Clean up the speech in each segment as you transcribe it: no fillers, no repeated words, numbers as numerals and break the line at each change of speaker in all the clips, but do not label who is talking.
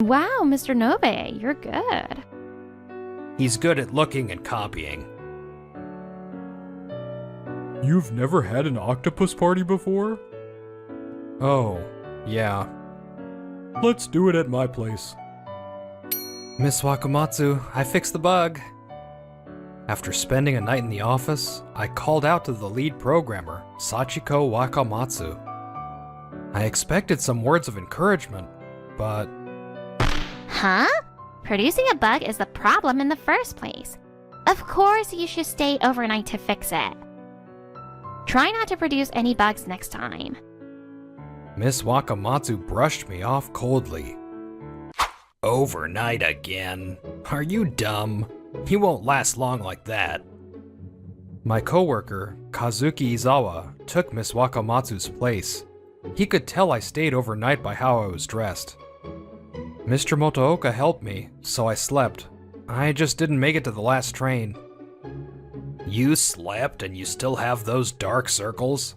Wow, Mr. Nobe, you're good.
He's good at looking and copying.
You've never had an octopus party before?
Oh, yeah.
Let's do it at my place.
Miss Wakamatsu, I fixed the bug. After spending a night in the office, I called out to the lead programmer, Sachiko Wakamatsu. I expected some words of encouragement, but...
Huh? Producing a bug is the problem in the first place. Of course you should stay overnight to fix it. Try not to produce any bugs next time.
Miss Wakamatsu brushed me off coldly. Overnight again? Are you dumb? You won't last long like that. My coworker, Kazuki Izawa, took Miss Wakamatsu's place. He could tell I stayed overnight by how I was dressed. Mr. Motooka helped me, so I slept. I just didn't make it to the last train. You slept and you still have those dark circles?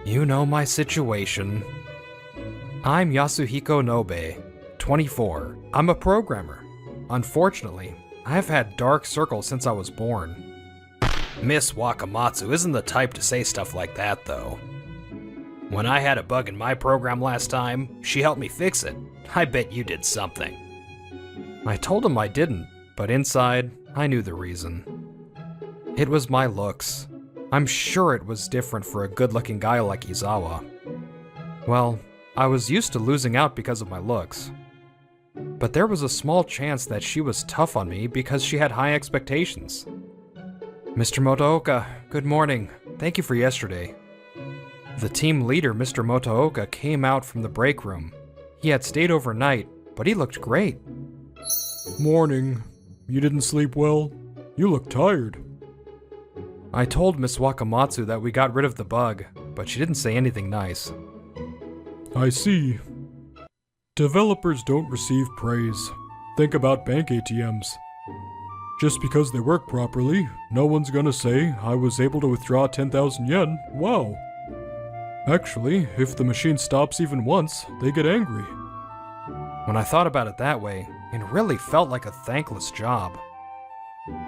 You know my situation. I'm Yasuhiko Nobe, 24. I'm a programmer. Unfortunately, I've had dark circles since I was born. Miss Wakamatsu isn't the type to say stuff like that, though. When I had a bug in my program last time, she helped me fix it. I bet you did something. I told him I didn't, but inside, I knew the reason. It was my looks. I'm sure it was different for a good-looking guy like Izawa. Well, I was used to losing out because of my looks. But there was a small chance that she was tough on me because she had high expectations. Mr. Motooka, good morning. Thank you for yesterday. The team leader, Mr. Motooka, came out from the break room. He had stayed overnight, but he looked great.
Morning. You didn't sleep well? You look tired.
I told Miss Wakamatsu that we got rid of the bug, but she didn't say anything nice.
I see. Developers don't receive praise. Think about bank ATMs. Just because they work properly, no one's gonna say, I was able to withdraw 10,000 yen, wow. Actually, if the machine stops even once, they get angry.
When I thought about it that way, it really felt like a thankless job.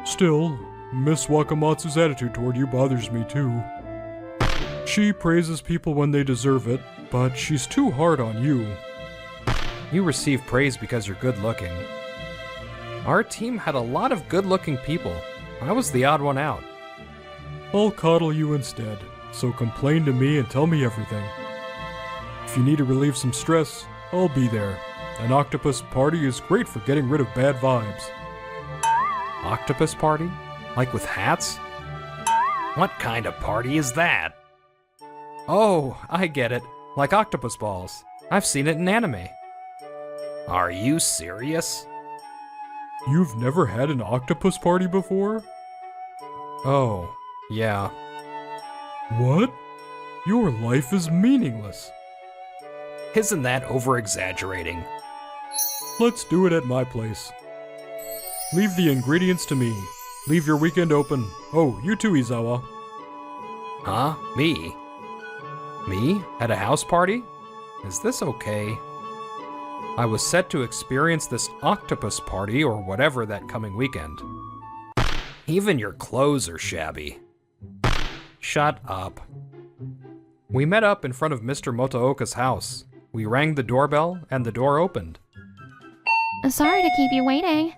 Still, Miss Wakamatsu's attitude toward you bothers me too. She praises people when they deserve it, but she's too hard on you.
You receive praise because you're good looking. Our team had a lot of good looking people. I was the odd one out.
I'll coddle you instead, so complain to me and tell me everything. If you need to relieve some stress, I'll be there. An octopus party is great for getting rid of bad vibes.
Octopus party? Like with hats? What kind of party is that? Oh, I get it. Like octopus balls. I've seen it in anime. Are you serious?
You've never had an octopus party before?
Oh, yeah.
What? Your life is meaningless.
Isn't that over-exaggerating?
Let's do it at my place. Leave the ingredients to me. Leave your weekend open. Oh, you too, Izawa.
Huh? Me? Me? At a house party? Is this okay? I was set to experience this octopus party or whatever that coming weekend. Even your clothes are shabby. Shut up. We met up in front of Mr. Motooka's house. We rang the doorbell and the door opened.
Sorry to keep you waiting.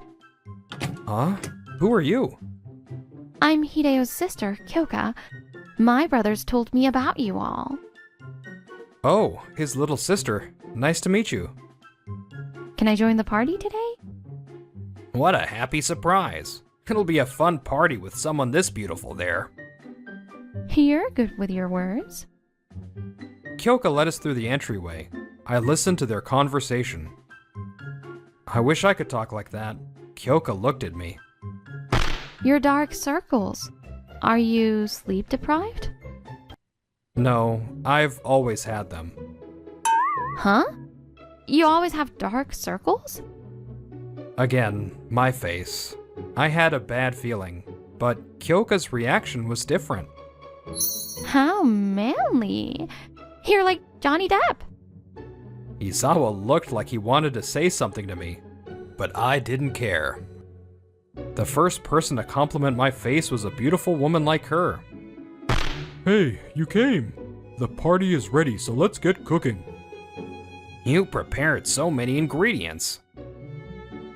Huh? Who are you?
I'm Hideo's sister, Kyoka. My brothers told me about you all.
Oh, his little sister. Nice to meet you.
Can I join the party today?
What a happy surprise. It'll be a fun party with someone this beautiful there.
You're good with your words.
Kyoka led us through the entryway. I listened to their conversation. I wish I could talk like that. Kyoka looked at me.
Your dark circles. Are you sleep deprived?
No, I've always had them.
Huh? You always have dark circles?
Again, my face. I had a bad feeling, but Kyoka's reaction was different.
How manly. You're like Johnny Depp.
Izawa looked like he wanted to say something to me, but I didn't care. The first person to compliment my face was a beautiful woman like her.
Hey, you came. The party is ready, so let's get cooking.
You prepared so many ingredients.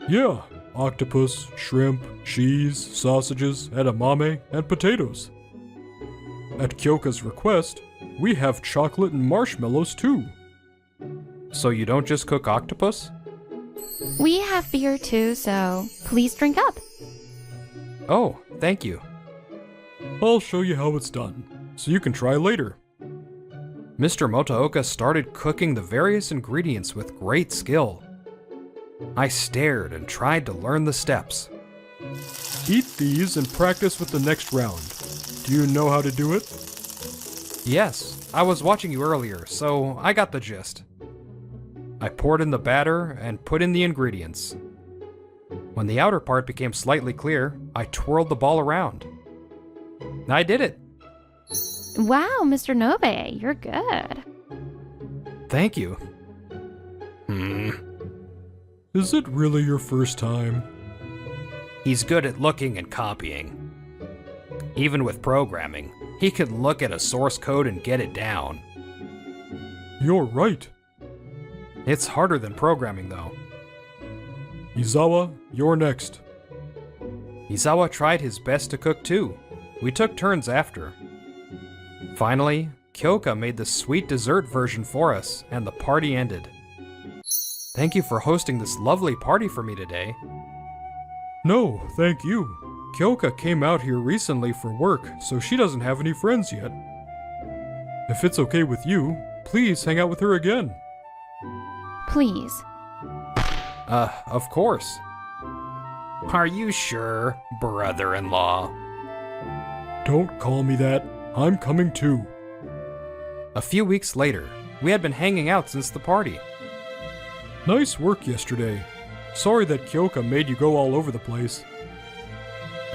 Yeah, octopus, shrimp, cheese, sausages, edamame, and potatoes. At Kyoka's request, we have chocolate and marshmallows too.
So you don't just cook octopus?
We have beer too, so please drink up.
Oh, thank you.
I'll show you how it's done, so you can try later.
Mr. Motooka started cooking the various ingredients with great skill. I stared and tried to learn the steps.
Eat these and practice with the next round. Do you know how to do it?
Yes, I was watching you earlier, so I got the gist. I poured in the batter and put in the ingredients. When the outer part became slightly clear, I twirled the ball around. I did it!
Wow, Mr. Nobe, you're good.
Thank you.
Is it really your first time?
He's good at looking and copying. Even with programming, he can look at a source code and get it down.
You're right.
It's harder than programming, though.
Izawa, you're next.
Izawa tried his best to cook too. We took turns after. Finally, Kyoka made the sweet dessert version for us, and the party ended. Thank you for hosting this lovely party for me today.
No, thank you. Kyoka came out here recently for work, so she doesn't have any friends yet. If it's okay with you, please hang out with her again.
Please.
Of course. Are you sure, brother-in-law?
Don't call me that. I'm coming too.
A few weeks later, we had been hanging out since the party.
Nice work yesterday. Sorry that Kyoka made you go all over the place.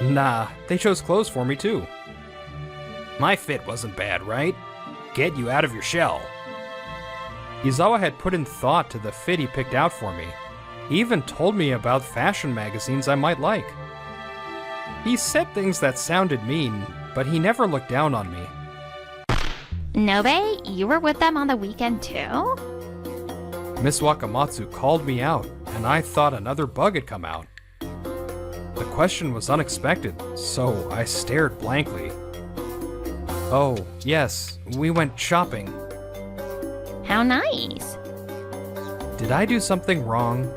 Nah, they chose clothes for me too. My fit wasn't bad, right? Get you out of your shell. Izawa had put in thought to the fit he picked out for me. He even told me about fashion magazines I might like. He said things that sounded mean, but he never looked down on me.
Nobe, you were with them on the weekend too?
Miss Wakamatsu called me out, and I thought another bug had come out. The question was unexpected, so I stared blankly. Oh, yes, we went shopping.
How nice.
Did I do something wrong?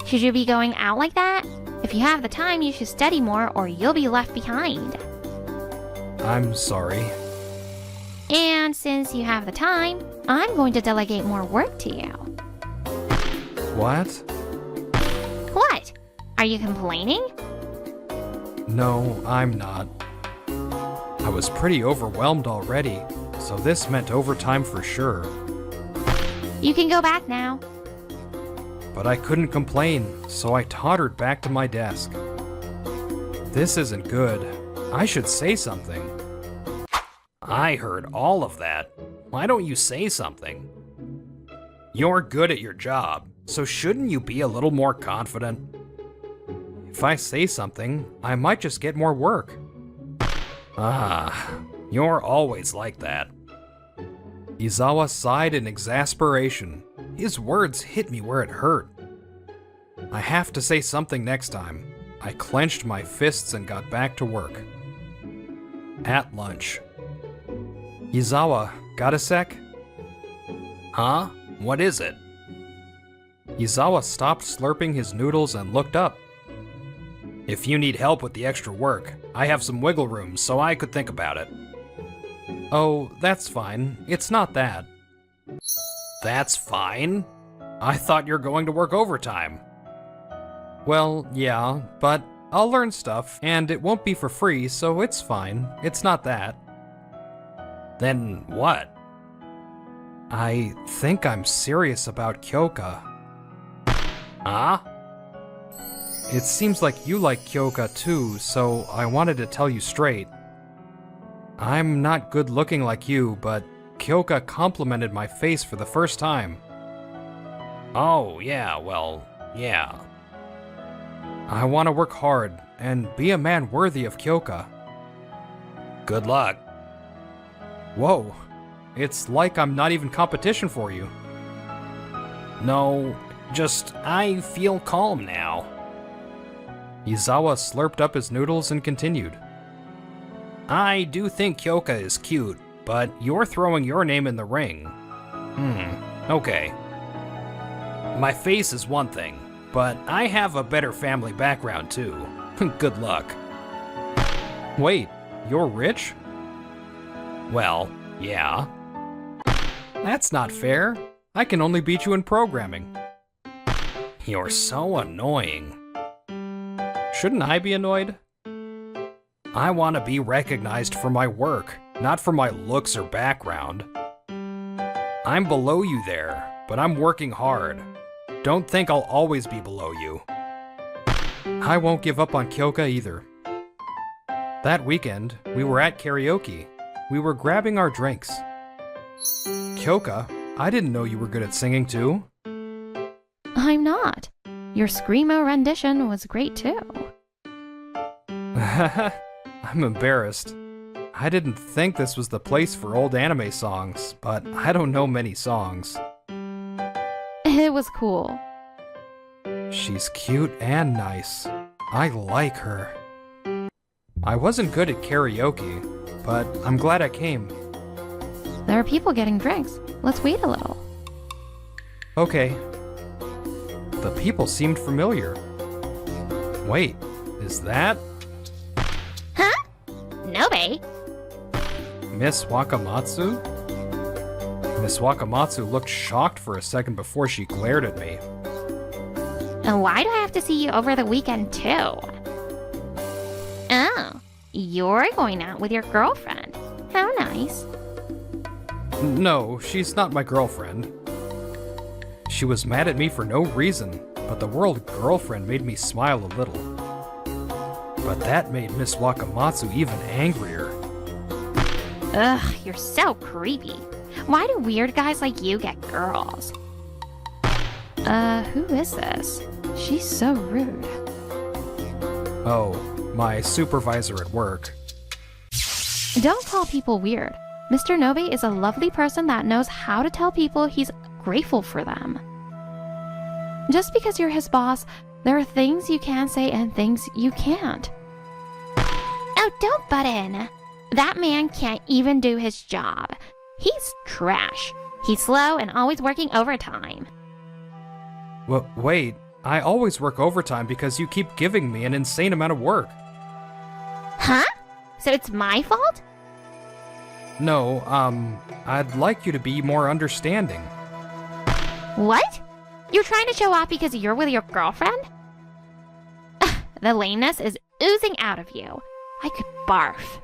Should you be going out like that? If you have the time, you should study more or you'll be left behind.
I'm sorry.
And since you have the time, I'm going to delegate more work to you.
What?
What? Are you complaining?
No, I'm not. I was pretty overwhelmed already, so this meant overtime for sure.
You can go back now.
But I couldn't complain, so I tottered back to my desk. This isn't good. I should say something. I heard all of that. Why don't you say something? You're good at your job, so shouldn't you be a little more confident? If I say something, I might just get more work. You're always like that. Izawa sighed in exasperation. His words hit me where it hurt. I have to say something next time. I clenched my fists and got back to work. At lunch. Izawa, got a sec? Huh? What is it? Izawa stopped slurping his noodles and looked up. If you need help with the extra work, I have some wiggle room, so I could think about it. Oh, that's fine. It's not that. That's fine? I thought you're going to work overtime. Well, yeah, but I'll learn stuff, and it won't be for free, so it's fine. It's not that. Then what? I think I'm serious about Kyoka. Huh? It seems like you like Kyoka too, so I wanted to tell you straight. I'm not good looking like you, but Kyoka complimented my face for the first time. Oh, yeah, well, yeah. I want to work hard and be a man worthy of Kyoka. Good luck. Whoa, it's like I'm not even competition for you. No, just I feel calm now. Izawa slurped up his noodles and continued. I do think Kyoka is cute, but you're throwing your name in the ring. Okay. My face is one thing, but I have a better family background too. Good luck. Wait, you're rich? Well, yeah. That's not fair. I can only beat you in programming. You're so annoying. Shouldn't I be annoyed? I want to be recognized for my work, not for my looks or background. I'm below you there, but I'm working hard. Don't think I'll always be below you. I won't give up on Kyoka either. That weekend, we were at karaoke. We were grabbing our drinks. Kyoka, I didn't know you were good at singing too.
I'm not. Your screamo rendition was great too.
I'm embarrassed. I didn't think this was the place for old anime songs, but I don't know many songs.
It was cool.
She's cute and nice. I like her. I wasn't good at karaoke, but I'm glad I came.
There are people getting drinks. Let's wait a little.
Okay. The people seemed familiar. Wait, is that
Huh? Nobe?
Miss Wakamatsu? Miss Wakamatsu looked shocked for a second before she glared at me.
And why do I have to see you over the weekend too? Oh, you're going out with your girlfriend. How nice.
No, she's not my girlfriend. She was mad at me for no reason, but the word girlfriend made me smile a little. But that made Miss Wakamatsu even angrier.
Ugh, you're so creepy. Why do weird guys like you get girls? Who is this? She's so rude.
Oh, my supervisor at work.
Don't call people weird. Mr. Nobe is a lovely person that knows how to tell people he's grateful for them. Just because you're his boss, there are things you can say and things you can't. Oh, don't butt in. That man can't even do his job. He's trash. He's slow and always working overtime.
Wait, I always work overtime because you keep giving me an insane amount of work.
Huh? So it's my fault?
No, I'd like you to be more understanding.
What? You're trying to show off because you're with your girlfriend? The lameness is oozing out of you. I could barf.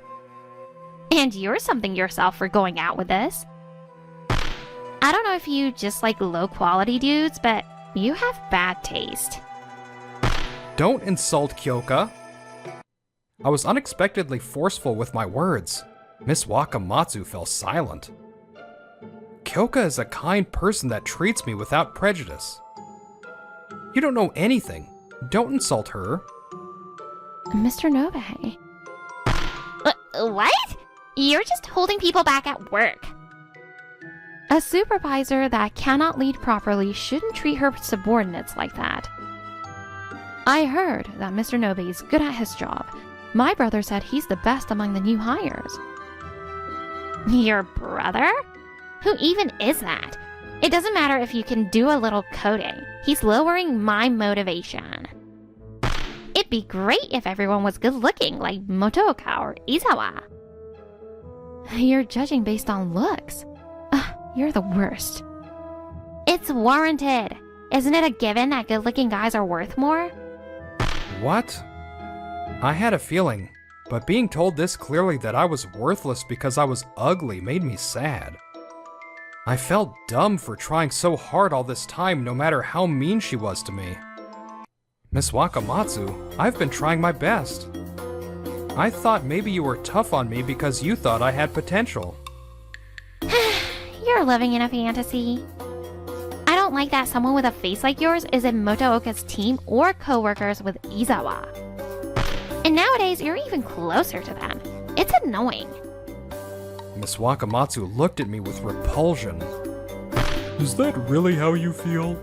And you're something yourself for going out with this. I don't know if you just like low-quality dudes, but you have bad taste.
Don't insult Kyoka. I was unexpectedly forceful with my words. Miss Wakamatsu fell silent. Kyoka is a kind person that treats me without prejudice. You don't know anything. Don't insult her.
Mr. Nobe. What? You're just holding people back at work. A supervisor that cannot lead properly shouldn't treat her subordinates like that. I heard that Mr. Nobe is good at his job. My brother said he's the best among the new hires. Your brother? Who even is that? It doesn't matter if you can do a little coding. He's lowering my motivation. It'd be great if everyone was good looking like Motoka or Izawa. You're judging based on looks. Ugh, you're the worst. It's warranted. Isn't it a given that good looking guys are worth more?
What? I had a feeling, but being told this clearly that I was worthless because I was ugly made me sad. I felt dumb for trying so hard all this time no matter how mean she was to me. Miss Wakamatsu, I've been trying my best. I thought maybe you were tough on me because you thought I had potential.
You're living in a fantasy. I don't don't like that someone with a face like yours is in Motooka's team or coworkers with Izawa. And nowadays, you're even closer to them. It's annoying.
Miss Wakamatsu looked at me with repulsion.
Is that really how you feel?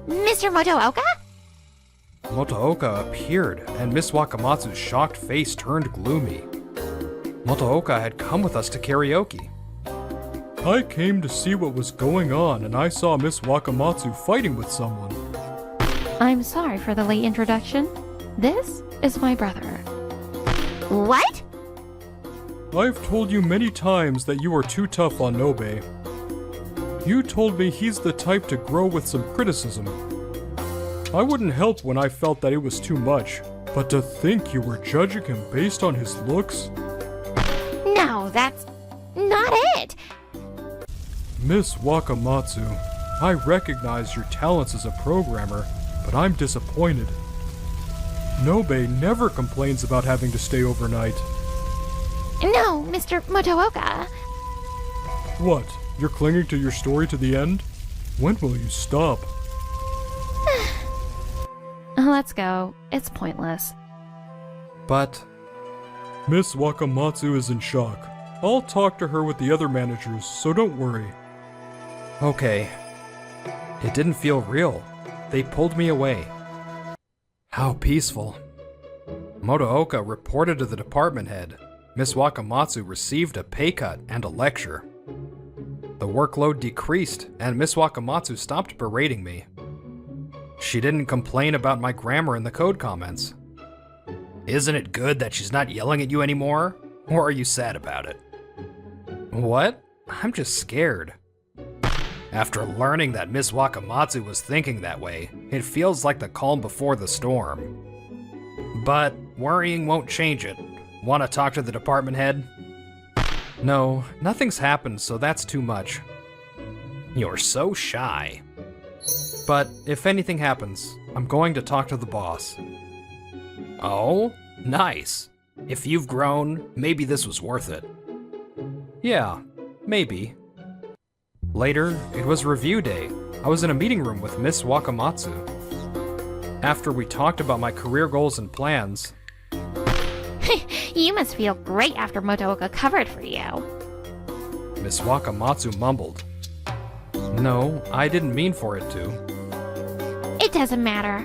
Mr. Motooka?
Motooka appeared, and Miss Wakamatsu's shocked face turned gloomy. Motooka had come with us to karaoke.
I came to see what was going on, and I saw Miss Wakamatsu fighting with someone.
I'm sorry for the late introduction. This is my brother. What?
I've told you many times that you are too tough on Nobe. You told me he's the type to grow with some criticism. I wouldn't help when I felt that it was too much, but to think you were judging him based on his looks?
No, that's not it.
Miss Wakamatsu, I recognize your talents as a programmer, but I'm disappointed. Nobe never complains about having to stay overnight.
No, Mr. Motooka.
What? You're clinging to your story to the end? When will you stop?
Let's go. It's pointless.
But
Miss Wakamatsu is in shock. I'll talk to her with the other managers, so don't worry.
okay. It didn't feel real. They pulled me away. How peaceful. Motooka reported to the department head. Miss Wakamatsu received a pay cut and a lecture. The workload decreased, and Miss Wakamatsu stopped berating me. She didn't complain about my grammar in the code comments. Isn't it good that she's not yelling at you anymore? Or are you sad about it? What? I'm just scared. After learning that Miss Wakamatsu was thinking that way, it feels like the calm before the storm. But worrying won't change it. Want to talk to the department head? No, nothing's happened, so that's too much. You're so shy. But if anything happens, I'm going to talk to the boss. Oh, nice. If you've grown, maybe this was worth it. Yeah, maybe. Later, it was review day. I was in a meeting room with Miss Wakamatsu. After we talked about my career goals and plans,
You must feel great after Motooka covered for you.
Miss Wakamatsu mumbled. No, I didn't mean for it to.
It doesn't matter.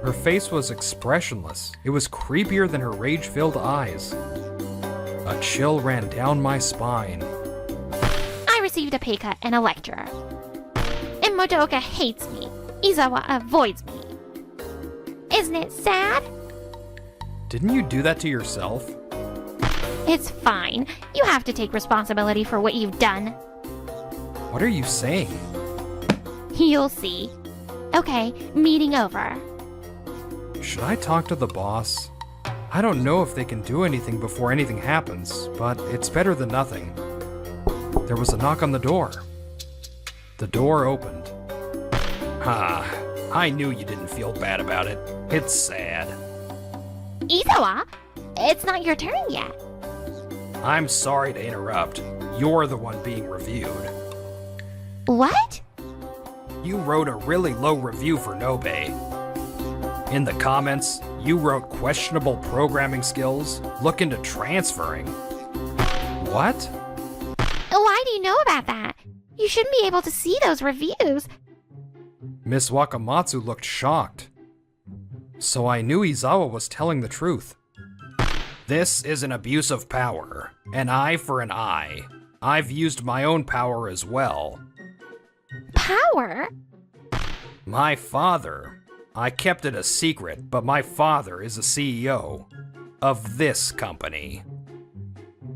Her face was expressionless. It was creepier than her rage-filled eyes. A chill ran down my spine.
I received a pay cut and a lecture. And Motooka hates me. Izawa avoids me. Isn't it sad?
Didn't you do that to yourself?
It's fine. You have to take responsibility for what you've done.
What are you saying?
You'll see. Okay, meeting over.
Should I talk to the boss? I don't know if they can do anything before anything happens, but it's better than nothing. There was a knock on the door. The door opened. I knew you didn't feel bad about it. It's sad.
Izawa, it's not your turn yet.
I'm sorry to interrupt. You're the one being reviewed.
What?
You wrote a really low review for Nobe. In the comments, you wrote questionable programming skills, look into transferring. What?
Why do you know about that? You shouldn't be able to see those reviews.
Miss Wakamatsu looked shocked. So I knew Izawa was telling the truth. This is an abuse of power. An eye for an eye. I've used my own power as well.
Power?
My father. I kept it a secret, but my father is the CEO of this company.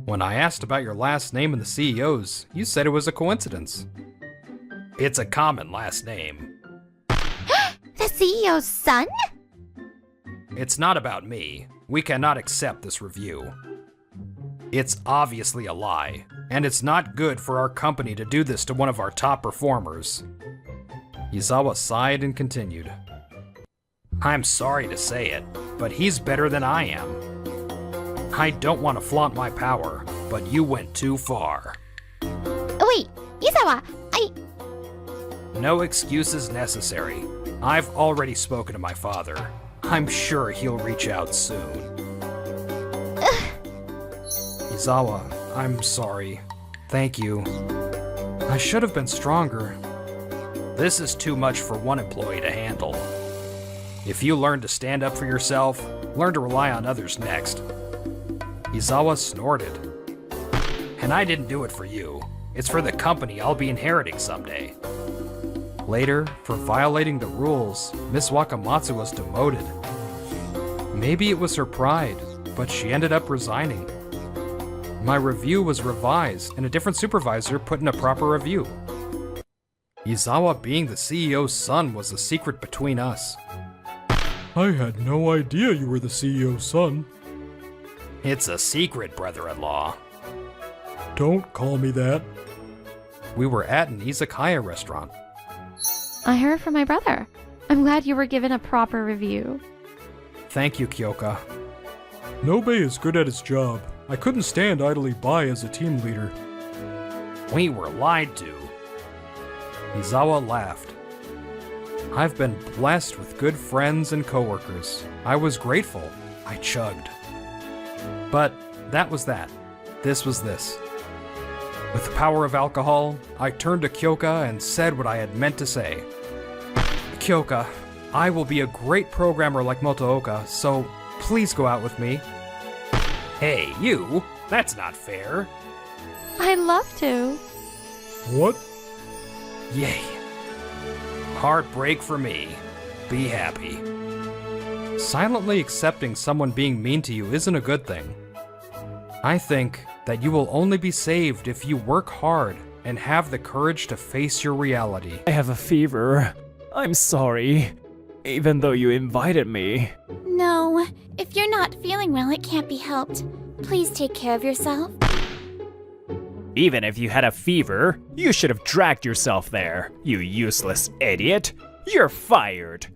When I asked about your last name and the CEO's, you said it was a coincidence. It's a common last name.
The CEO's son?
It's not about me. We cannot accept this review. It's obviously a lie, and it's not good for our company to do this to one of our top performers. Izawa sighed and continued. I'm sorry to say it, but he's better than I am. I don't want to flaunt my power, but you went too far.
Wait, Izawa,
No excuses necessary. I've already spoken to my father. I'm sure he'll reach out soon. Izawa, I'm sorry. Thank you. I should have been stronger. This is too much for one employee to handle. If you learn to stand up for yourself, learn to rely on others next. Izawa snorted. And I didn't do it for you. It's for the company I'll be inheriting someday. Later, for violating the rules, Miss Wakamatsu was demoted. Maybe it was her pride, but she ended up resigning. My review was revised, and a different supervisor put in a proper review. Izawa being the CEO's son was a secret between us.
I had no idea you were the CEO's son.
It's a secret, brother-in-law.
Don't call me that.
We were at an izakaya restaurant.
I heard from my brother. I'm glad you were given a proper review.
Thank you, Kyoka.
Nobe is good at his job. I couldn't stand idly by as a team leader.
We were lied to. Izawa laughed. I've been blessed with good friends and coworkers. I was grateful. I chugged. But that was that. This was this. With the power of alcohol, I turned to Kyoka and said what I had meant to say. Kyoka, I will be a great programmer like Motooka, so please go out with me. Hey, you! That's not fair.
I'd love to.
What?
Yay. Heartbreak for me. Be happy. Silently accepting someone being mean to you isn't a good thing. I think that you will only be saved if you work hard and have the courage to face your reality.
I have a fever. I'm sorry. Even though you invited me.
No, if you're not feeling well, it can't be helped. Please take care of yourself.
Even if you had a fever, you should have dragged yourself there, you useless idiot. You're fired.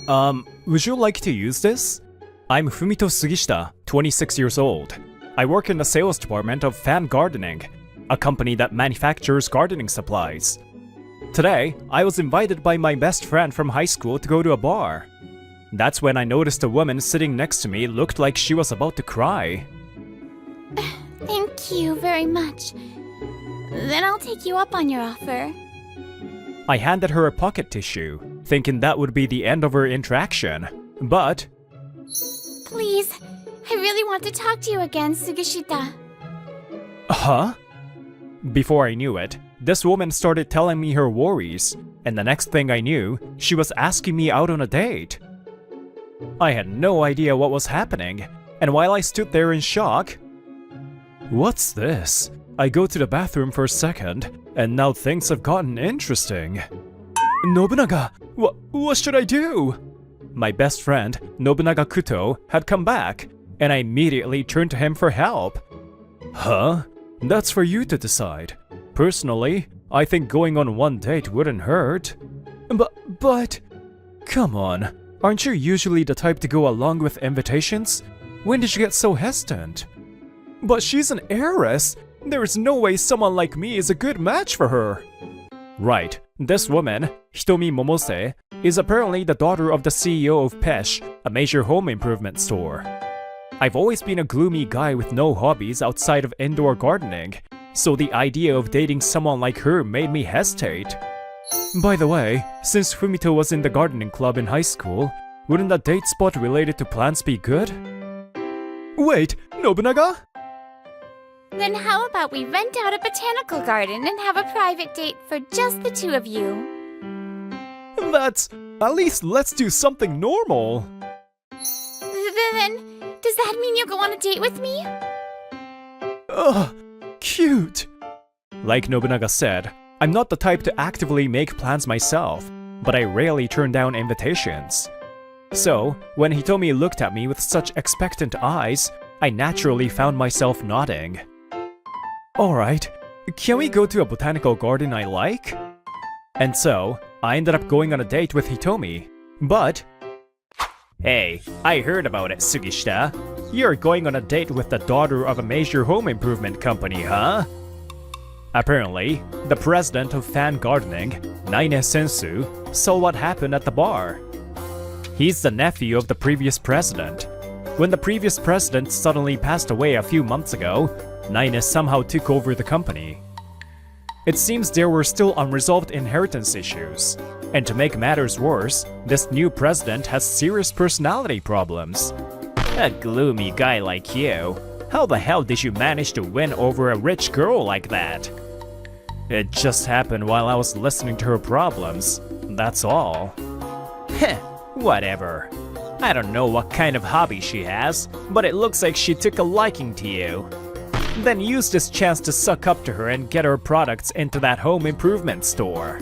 Would you like to use this? I'm Fumito Sugishita, 26 years old. I work in the sales department of Fan Gardening, a company that manufactures gardening supplies. Today, I was invited by my best friend from high school to go to a bar. That's when I noticed a woman sitting next to me looked like she was about to cry.
Thank you very much. Then I'll take you up on your offer.
I handed her a pocket tissue, thinking that would be the end of our interaction. But...
Please, I really want to talk to you again, Sugishita.
Huh? Before I knew it, this woman started telling me her worries, and the next thing I knew, she was asking me out on a date. I had no idea what was happening, and while I stood there in shock... What's this? I go to the bathroom for a second, and now things have gotten interesting. Nobunaga, what should I do? My best friend, Nobunaga Kuto, had come back, and I immediately turned to him for help. Huh? That's for you to decide. Personally, I think going on one date wouldn't hurt. But... Come on, aren't you usually the type to go along with invitations? When did you get so hesitant? But she's an heiress! There is no way someone like me is a good match for her! Right, this woman, Hitomi Momose, is apparently the daughter of the CEO of Pesh, a major home improvement store. I've always been a gloomy guy with no hobbies outside of indoor gardening, so the idea of dating someone like her made me hesitate. By the way, since Fumito was in the gardening club in high school, wouldn't a date spot related to plants be good? Wait, Nobunaga?
Then how about we rent out a botanical garden and have a private date for just the two of you?
That's... At least let's do something normal.
Then, does that mean you'll go on a date with me?
Ugh, cute. Like Nobunaga said, I'm not the type to actively make plans myself, but I rarely turn down invitations. So, when Hitomi looked at me with such expectant eyes, I naturally found myself nodding. Alright, can we go to a botanical garden I like? And so, I ended up going on a date with Hitomi, but... Hey, I heard about it, Sugishita. You're going on a date with the daughter of a major home improvement company, huh? Apparently, the president of fan gardening, Naine Sensu, saw what happened at the bar. He's the nephew of the previous president. When the previous president suddenly passed away a few months ago, Naine somehow took over the company. It seems there were still unresolved inheritance issues. And to make matters worse, this new president has serious personality problems. A gloomy guy like you. How the hell did you manage to win over a rich girl like that? It just happened while I was listening to her problems. That's all. Heh, whatever. I don't know what kind of hobby she has, but it looks like she took a liking to you. Then use this chance to suck up to her and get her products into that home improvement store.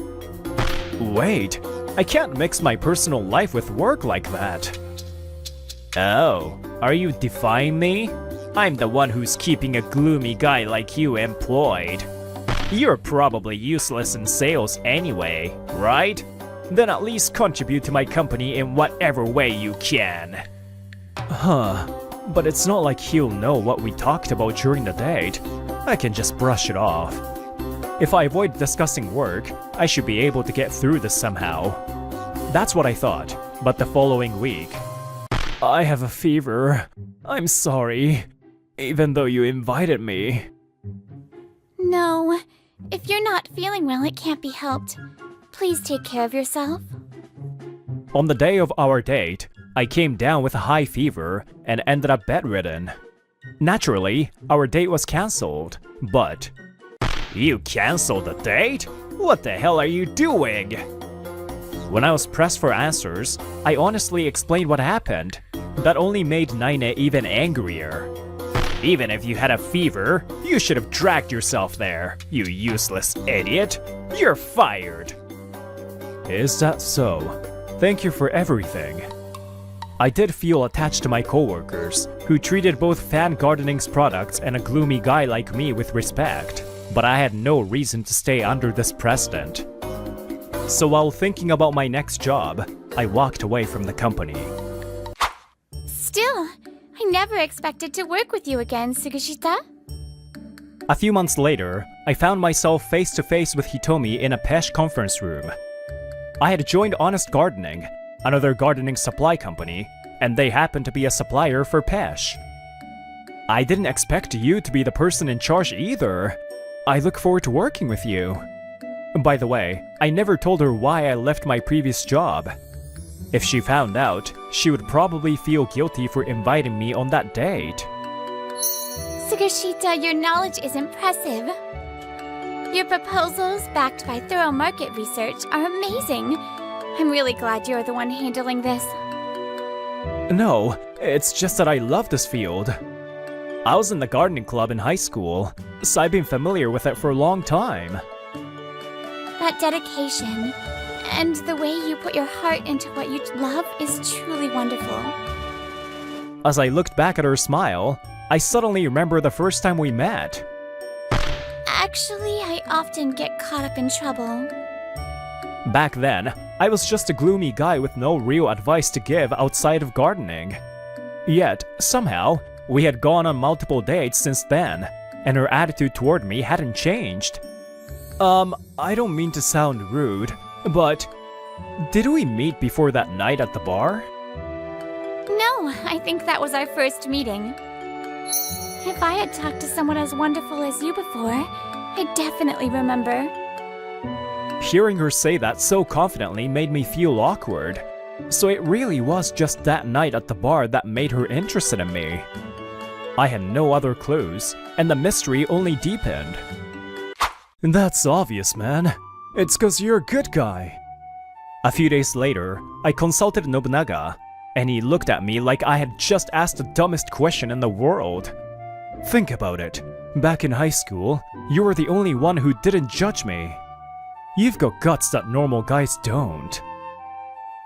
Wait, I can't mix my personal life with work like that. Oh, are you defying me? I'm the one who's keeping a gloomy guy like you employed. You're probably useless in sales anyway, right? Then at least contribute to my company in whatever way you can. Huh, but it's not like he'll know what we talked about during the date. I can just brush it off. If I avoid discussing work, I should be able to get through this somehow. That's what I thought, but the following week... I have a fever. I'm sorry. Even though you invited me.
No, if you're not feeling well, it can't be helped. Please take care of yourself.
On the day of our date, I came down with a high fever and ended up bedridden. Naturally, our date was cancelled, but... You canceled the date? What the hell are you doing? When I was pressed for answers, I honestly explained what happened. That only made Naine even angrier. Even if you had a fever, you should have dragged yourself there, you useless idiot. You're fired. Is that so? Thank you for everything. I did feel attached to my coworkers, who treated both fan gardening's products and a gloomy guy like me with respect, but I had no reason to stay under this precedent. So while thinking about my next job, I walked away from the company.
Still, I never expected to work with you again, Sugashita.
A few months later, I found myself face to face with Hitomi in a Pesh conference room. I had joined Honest Gardening, another gardening supply company, and they happened to be a supplier for Pesh. I didn't expect you to be the person in charge either. I look forward to working with you. By the way, I never told her why I left my previous job. If she found out, she would probably feel guilty for inviting me on that date.
Sugashita, your knowledge is impressive. Your proposals, backed by thorough market research, are amazing. I'm really glad you're the one handling this.
No, it's just that I love this field. I was in the gardening club in high school, so I've been familiar with it for a long time.
That dedication and the way you put your heart into what you love is truly wonderful.
As I looked back at her smile, I suddenly remember the first time we met.
Actually, I often get caught up in trouble.
Back then, I was just a gloomy guy with no real advice to give outside of gardening. Yet, somehow, we had gone on multiple dates since then, and her attitude toward me hadn't changed. I don't mean to sound rude, but did we meet before that night at the bar?
No, I think that was our first meeting. If I had talked to someone as wonderful as you before, I'd definitely remember.
Hearing her say that so confidently made me feel awkward. So it really was just that night at the bar that made her interested in me. I had no other clues, and the mystery only deepened. That's obvious, man. It's 'cause you're a good guy. A few days later, I consulted Nobunaga, and he looked at me like I had just asked the dumbest question in the world. Think about it. Back in high school, you were the only one who didn't judge me. You've got guts that normal guys don't.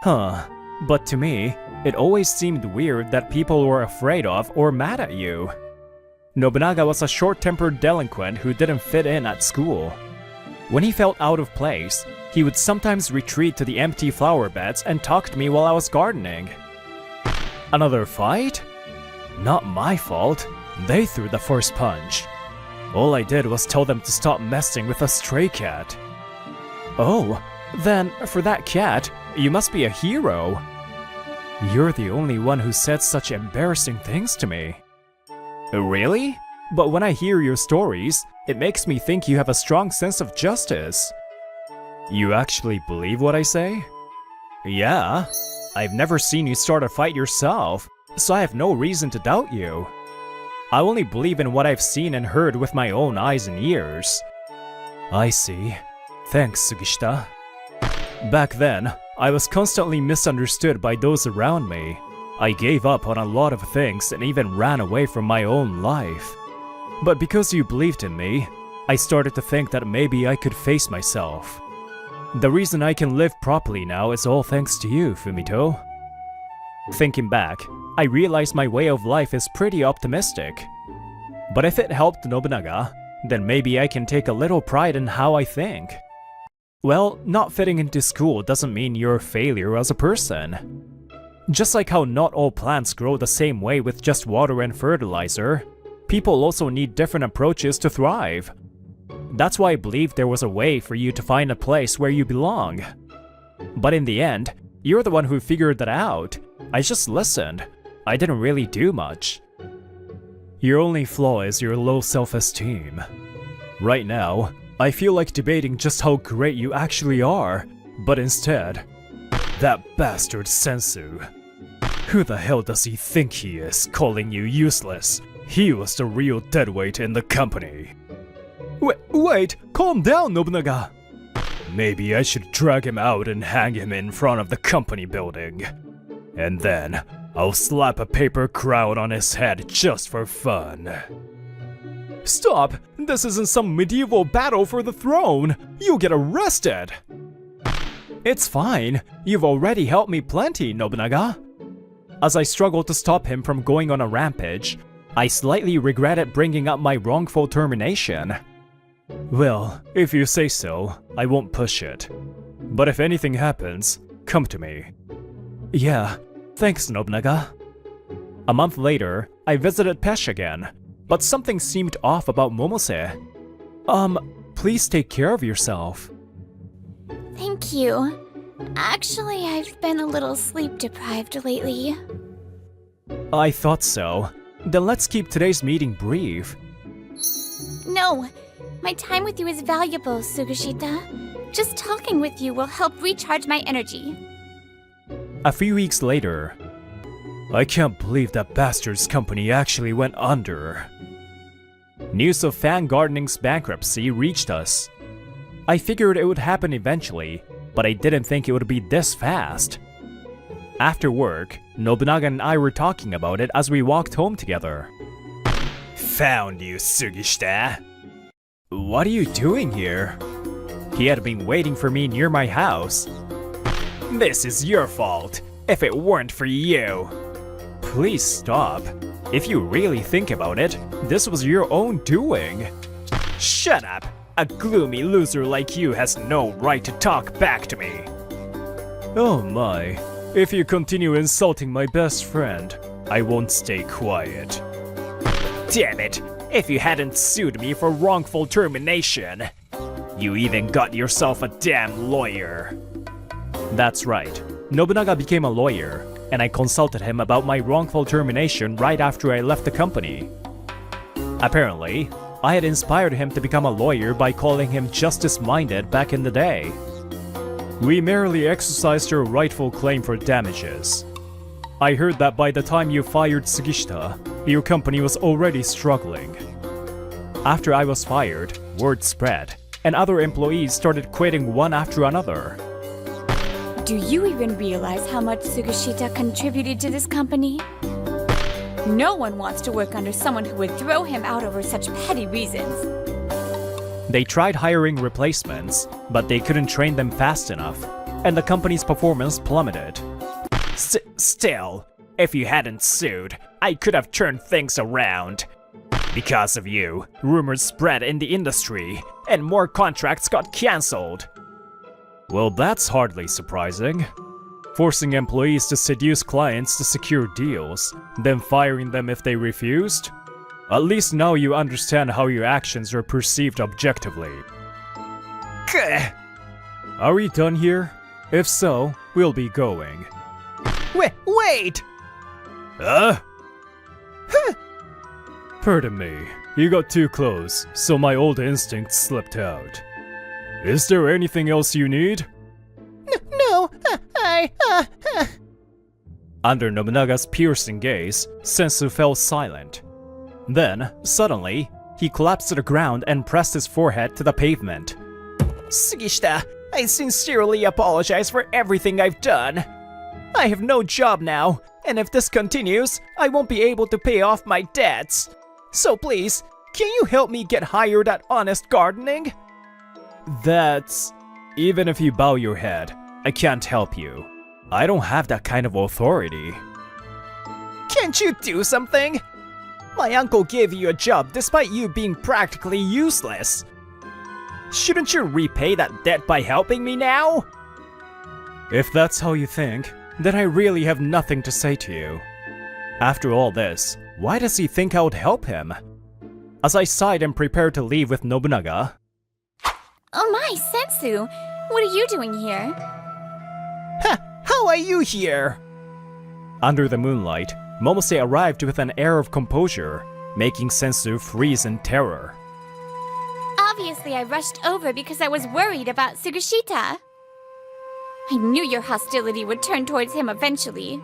Huh, but to me, it always seemed weird that people were afraid of or mad at you. Nobunaga was a short-tempered delinquent who didn't fit in at school. When he felt out of place, he would sometimes retreat to the empty flower beds and talk to me while I was gardening. Another fight? Not my fault. They threw the first punch. All I did was tell them to stop messing with a stray cat. Oh, then for that cat, you must be a hero. You're the only one who said such embarrassing things to me. Really? But when I hear your stories, it makes me think you have a strong sense of justice. You actually believe what I say? Yeah. I've never seen you start a fight yourself, so I have no reason to doubt you. I only believe in what I've seen and heard with my own eyes and ears. I see. Thanks, Sugishita. Back then, I was constantly misunderstood by those around me. I gave up on a lot of things and even ran away from my own life. But because you believed in me, I started to think that maybe I could face myself. The reason I can live properly now is all thanks to you, Fumito. Thinking back, I realized my way of life is pretty optimistic. But if it helped Nobunaga, then maybe I can take a little pride in how I think. Well, not fitting into school doesn't mean you're a failure as a person. Just like how not all plants grow the same way with just water and fertilizer, people also need different approaches to thrive. That's why I believed there was a way for you to find a place where you belong. But in the end, you're the one who figured that out. I just listened. I didn't really do much. Your only flaw is your low self-esteem. Right now, I feel like debating just how great you actually are, but instead, that bastard Sensu. Who the hell does he think he is, calling you useless? He was the real deadweight in the company. Wait, calm down, Nobunaga. Maybe I should drag him out and hang him in front of the company building. And then, I'll slap a paper crown on his head just for fun. Stop! This isn't some medieval battle for the throne! You'll get arrested! It's fine. You've already helped me plenty, Nobunaga. As I struggled to stop him from going on a rampage, I slightly regretted bringing up my wrongful termination. Well, if you say so, I won't push it. But if anything happens, come to me. Yeah, thanks, Nobunaga. A month later, I visited Pesh again, but something seemed off about Momose. Please take care of yourself.
Thank you. Actually, I've been a little sleep-deprived lately.
I thought so. Then let's keep today's meeting brief.
No! My time with you is valuable, Sugishita. Just talking with you will help recharge my energy.
A few weeks later, I can't believe that bastard's company actually went under. News of Fan Gardening's bankruptcy reached us. I figured it would happen eventually, but I didn't think it would be this fast. After work, Nobunaga and I were talking about it as we walked home together. Found you, Sugishita. What are you doing here? He had been waiting for me near my house. This is your fault, if it weren't for you. Please stop. If you really think about it, this was your own doing. Shut up! A gloomy loser like you has no right to talk back to me. Oh my. If you continue insulting my best friend, I won't stay quiet. Damn it! If you hadn't sued me for wrongful termination, you even got yourself a damn lawyer. That's right. Nobunaga became a lawyer, and I consulted him about my wrongful termination right after I left the company. Apparently, I had inspired him to become a lawyer by calling him justice-minded back in the day. We merely exercised your rightful claim for damages. I heard that by the time you fired Sugishita, your company was already struggling. After I was fired, word spread, and other employees started quitting one after another.
Do you even realize how much Sugishita contributed to this company? No one wants to work under someone who would throw him out over such petty reasons.
They tried hiring replacements, but they couldn't train them fast enough, and the company's performance plummeted. Still, if you hadn't sued, I could have turned things around. Because of you, rumors spread in the industry, and more contracts got cancelled. Well, that's hardly surprising. Forcing employees to seduce clients to secure deals, then firing them if they refused? At least now you understand how your actions are perceived objectively. Gah. Are we done here? If so, we'll be going. Wait! Huh? Pardon me, you got too close, so my old instincts slipped out. Is there anything else you need?
No,
Under Nobunaga's piercing gaze, Sensu fell silent. Then, suddenly, he collapsed to the ground and pressed his forehead to the pavement.
Sugishita, I sincerely apologize for everything I've done. I have no job now, and if this continues, I won't be able to pay off my debts. So please, can you help me get hired at Honest Gardening?
That's... Even if you bow your head, I can't help you. I don't have that kind of authority.
Can't you do something? My uncle gave you a job despite you being practically useless. Shouldn't you repay that debt by helping me now?
If that's how you think, then I really have nothing to say to you. After all this, why does he think I would help him? As I sighed and prepared to leave with Nobunaga...
Oh my, Sensu! What are you doing here?
How are you here?
Under the moonlight, Momose arrived with an air of composure, making Sensu freeze in terror.
Obviously, I rushed over because I was worried about Sugishita. I knew your hostility would turn towards him eventually.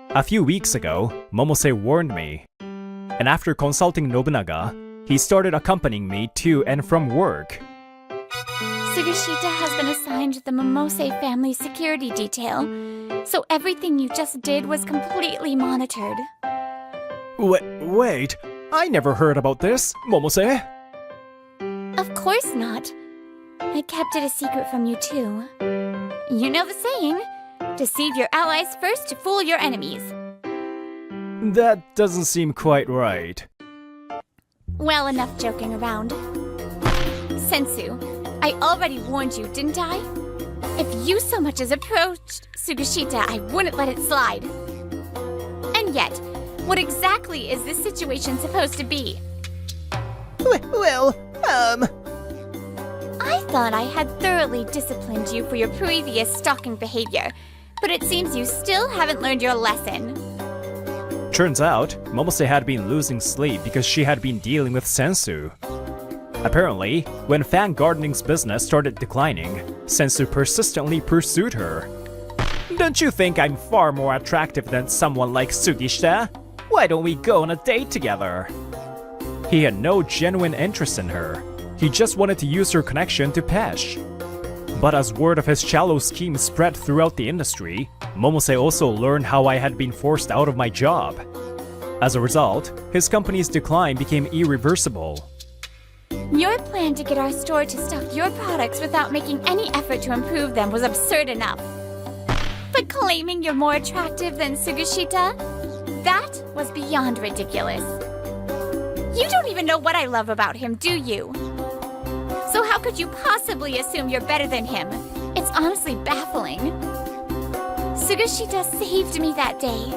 A few weeks ago, Momose warned me. And after consulting Nobunaga, he started accompanying me to and from work.
Sugishita has been assigned the Momose family security detail, so everything you just did was completely monitored.
Wait, I never heard about this, Momose.
Of course not. I kept it a secret from you too. You know the saying, deceive your allies first to fool your enemies.
That doesn't seem quite right.
Well, enough joking around. Sensu, I already warned you, didn't I? If you so much as approached Sugishita, I wouldn't let it slide. And yet, what exactly is this situation supposed to be?
Well,
I thought I had thoroughly disciplined you for your previous stalking behavior, but it seems you still haven't learned your lesson.
Turns out, Momose had been losing sleep because she had been dealing with Sensu. Apparently, when fan gardening's business started declining, Sensu persistently pursued her.
Don't you think I'm far more attractive than someone like Sugishita? Why don't we go on a date together?
He had no genuine interest in her. He just wanted to use her connection to Pesh. But as word of his shallow scheme spread throughout the industry, Momose also learned how I had been forced out of my job. As a result, his company's decline became irreversible.
Your plan to get our store to stock your products without making any effort to improve them was absurd enough. But claiming you're more attractive than Sugishita? That was beyond ridiculous. You don't even know what I love about him, do you? So how could you possibly assume you're better than him? It's honestly baffling. Sugishita saved me that day.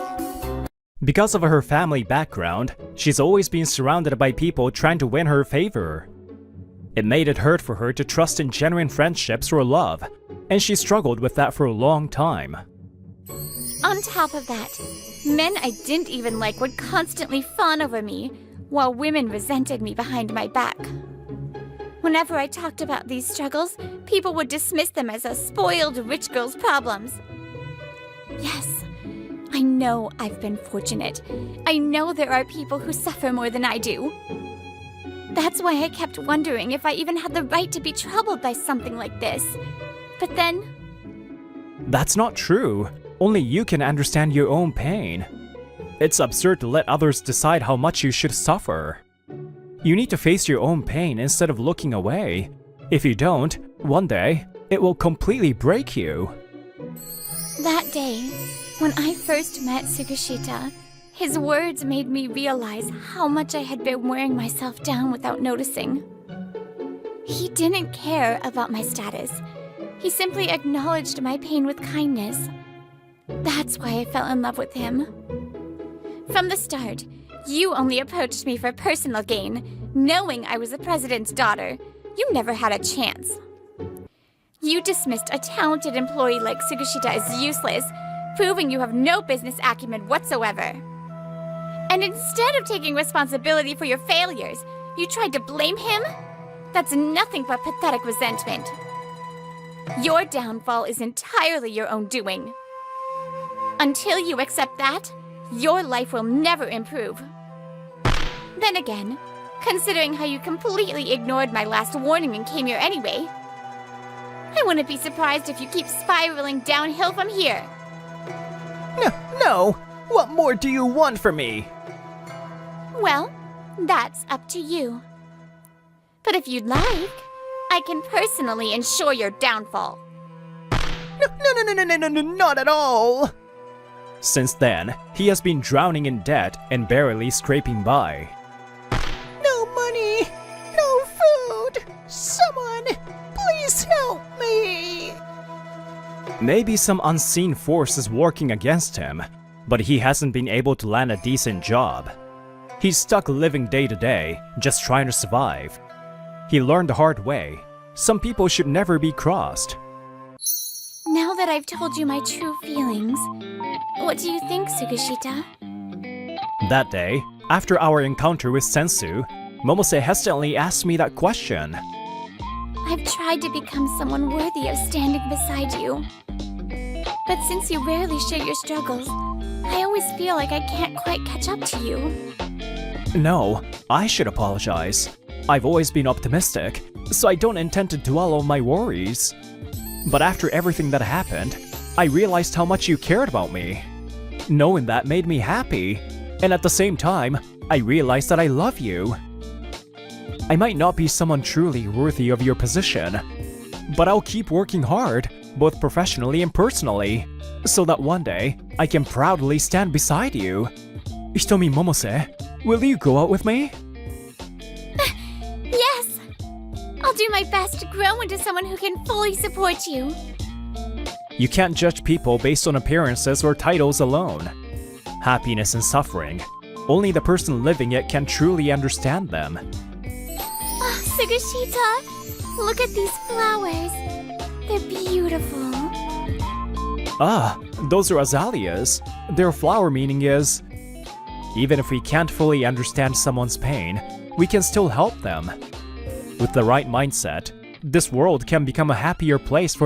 Because of her family background, she's always been surrounded by people trying to win her favor. It made it hard for her to trust in genuine friendships or love, and she struggled with that for a long time.
On top of that, men I didn't even like would constantly fawn over me, while women resented me behind my back. Whenever I talked about these struggles, people would dismiss them as a spoiled rich girl's problems. Yes, I know I've been fortunate. I know there are people who suffer more than I do. That's why I kept wondering if I even had the right to be troubled by something like this. But then...
That's not true. Only you can understand your own pain. It's absurd to let others decide how much you should suffer. You need to face your own pain instead of looking away. If you don't, one day, it will completely break you.
That day, when I first met Sugishita, his words made me realize how much I had been wearing myself down without noticing. He didn't care about my status. He simply acknowledged my pain with kindness. That's why I fell in love with him. From the start, You only approached me for personal gain, knowing I was the president's daughter. You never had a chance. You dismissed a talented employee like Sugashita as useless, proving you have no business acumen whatsoever. And instead of taking responsibility for your failures, you tried to blame him? That's nothing but pathetic resentment. Your downfall is entirely your own doing. Until you accept that, your life will never improve. Then again, considering how you completely ignored my last warning and came here anyway, I wouldn't be surprised if you keep spiraling downhill from here.
No! What more do you want from me?
Well, that's up to you. But if you'd like, I can personally ensure your downfall.
No, not at all!
Since then, he has been drowning in debt and barely scraping by.
No money! No food! Someone, please help me!
Maybe some unseen force is working against him, but he hasn't been able to land a decent job. He's stuck living day to day, just trying to survive. He learned the hard way. Some people should never be crossed.
Now that I've told you my true feelings, what do you think, Sugashita?
That day, after our encounter with Sensu, Momose hesitantly asked me that question.
I've tried to become someone worthy of standing beside you. But since you rarely share your struggles, I always feel like I can't quite catch up to you.
No, I should apologize. I've always been optimistic, so I don't intend to dwell on my worries. But after everything that happened, I realized how much you cared about me. Knowing that made me happy, and at the same time, I realized that I love you. I might not be someone truly worthy of your position, but I'll keep working hard, both professionally and personally, so that one day I can proudly stand beside you. Hitomi Momose, will you go out with me?
Yes! I'll do my best to grow into someone who can fully support you.
You can't judge people based on appearances or titles alone. Happiness and suffering, only the person living it can truly understand them.
Oh, Sugashita, look at these flowers. They're beautiful.
Ah, those are azaleas. Their flower meaning is, even if we can't fully understand someone's pain, we can still help them. With the right mindset, this world can become a happier place for